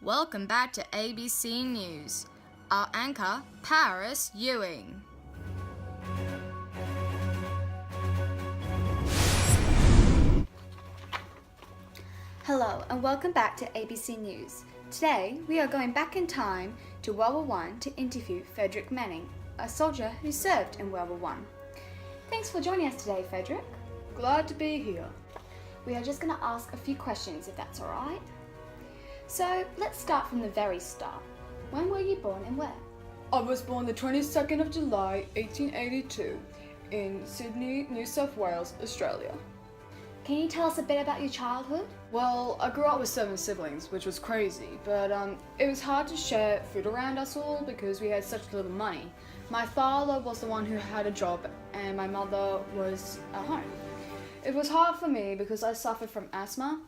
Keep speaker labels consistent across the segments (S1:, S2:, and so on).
S1: Welcome back to ABC News. Our anchor, Paris Ewing.
S2: Hello and welcome back to ABC News. Today we are going back in time to World War I to interview Frederic Manning, a soldier who served in World War I. Thanks for joining us today, Frederic.
S3: Glad to be here.
S2: We are just going to ask a few questions if that's alright. So let's start from the very start. When were you born and where?
S3: I was born the 22nd of July, 1882 in Sydney, New South Wales, Australia.
S2: Can you tell us a bit about your childhood?
S3: Well, I grew up with 7 siblings, which was crazy, but it was hard to share food around us all because we had such little money. My father was the one who had a job and my mother was at home. It was hard for me because I suffered from asthma.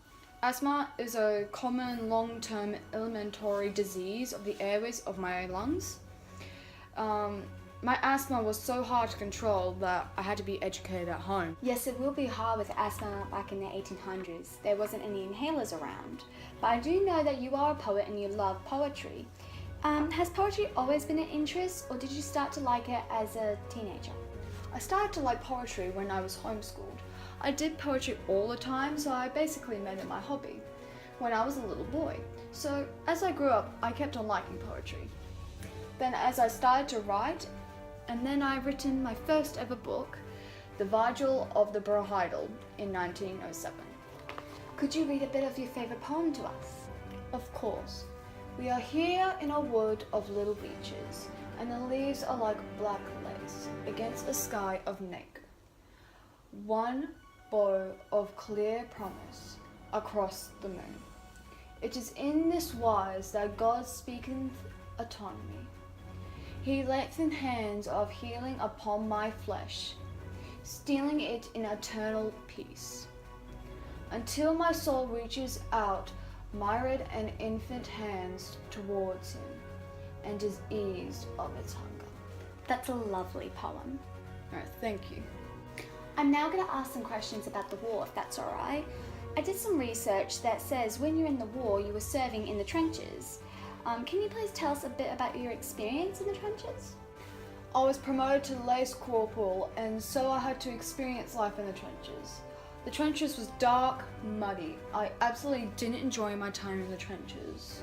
S3: Asthma is a common long-term elementary disease of the airways of my lungs. My asthma was so hard to control that I had to be educated at home.
S2: Yes, it will be hard with asthma back in the 1800s. There wasn't any inhalers around. But I do know that you are a poet and you love poetry. Has poetry always been an interest, or did you start to like it as a teenager?
S3: I started to like poetry when I was homeschooled. I did poetry all the time, so I basically made it my hobby when I was a little boy. So as I grew up, I kept on liking poetry. Then as I started to write, and then I written my first ever book, The Vigil of the Brohidal, in 1907.
S2: Could you read a bit of your favourite poem to us?
S3: Of course. We are here in a wood of little beeches, and the leaves are like black lace against a sky of nacre. One bow of clear promise across the moon. It is in this wise that God speaketh autonomy. He lengthened hands of healing upon my flesh, stealing it in eternal peace, until my soul reaches out myriad and infant hands towards him, and is eased of its hunger.
S2: That's a lovely poem.
S3: Alright, thank you.
S2: I'm now going to ask some questions about the war, if that's alright. I did some research that says when you're in the war, you were serving in the trenches. Can you please tell us a bit about your experience in the trenches?
S3: I was promoted to lace corporal, and so I had to experience life in the trenches. The trenches was dark, muddy. I absolutely didn't enjoy my time in the trenches.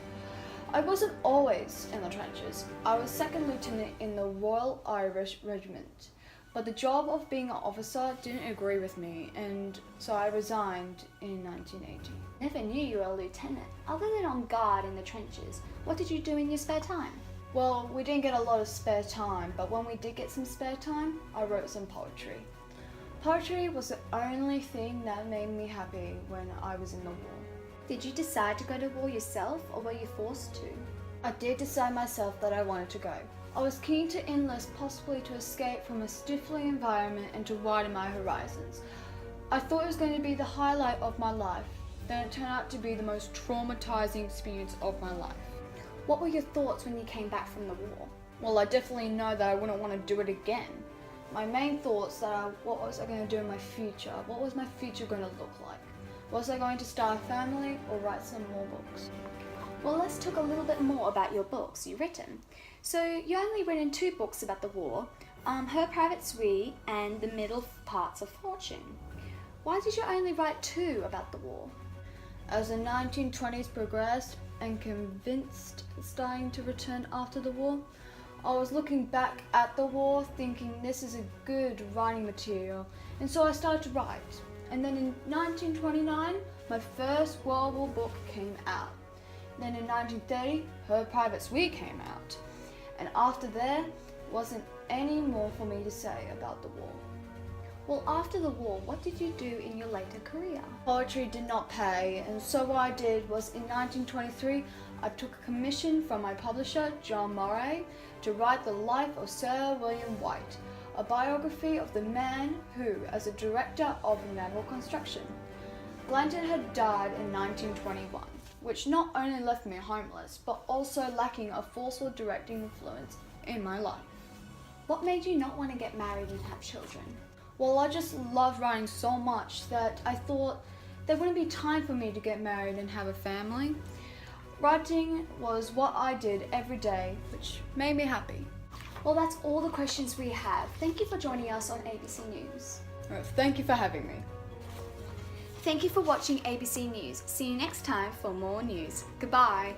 S3: I wasn't always in the trenches. I was second lieutenant in the Royal Irish Regiment, but the job of being an officer didn't agree with me, and so I resigned in 1980.
S2: Never knew you were a lieutenant. Other than on guard in the trenches, what did you do in your spare time?
S3: Well, we didn't get a lot of spare time, but when we did get some spare time, I wrote some poetry. Poetry was the only thing that made me happy when I was in the war.
S2: Did you decide to go to war yourself, or were you forced to?
S3: I did decide myself that I wanted to go. I was keen to enlist, possibly to escape from a stifling environment and to widen my horizons. I thought it was going to be the highlight of my life. Then it turned out to be the most traumatizing experience of my life.
S2: What were your thoughts when you came back from the war?
S3: Well, I definitely know that I wouldn't want to do it again. My main thoughts are, what was I going to do in my future? What was my future going to look like? Was I going to start a family or write some more books?
S2: Well, let's talk a little bit more about your books you've written. So you only written 2 books about the war, Her Private Suite and The Middle Parts of Fortune. Why did you only write 2 about the war?
S3: As the 1920s progressed and convinced starting to return after the war, I was looking back at the war thinking this is a good writing material, and so I started to write. And then in 1929, my first World War book came out. Then in 1930, Her Private Suite came out. And after there, wasn't any more for me to say about the war.
S2: Well, after the war, what did you do in your later career?
S3: Poetry did not pay, and so what I did was in 1923, I took a commission from my publisher, John Murray, to write the life of Sir William White, a biography of the man who, as a director of naval construction, Glanton had died in 1921, which not only left me homeless, but also lacking a forceful directing influence in my life.
S2: What made you not want to get married and have children?
S3: Well, I just loved writing so much that I thought there wouldn't be time for me to get married and have a family. Writing was what I did every day, which made me happy.
S2: Well, that's all the questions we have. Thank you for joining us on ABC News.
S3: Thank you for having me.
S2: Thank you for watching ABC News. See you next time for more news. Goodbye.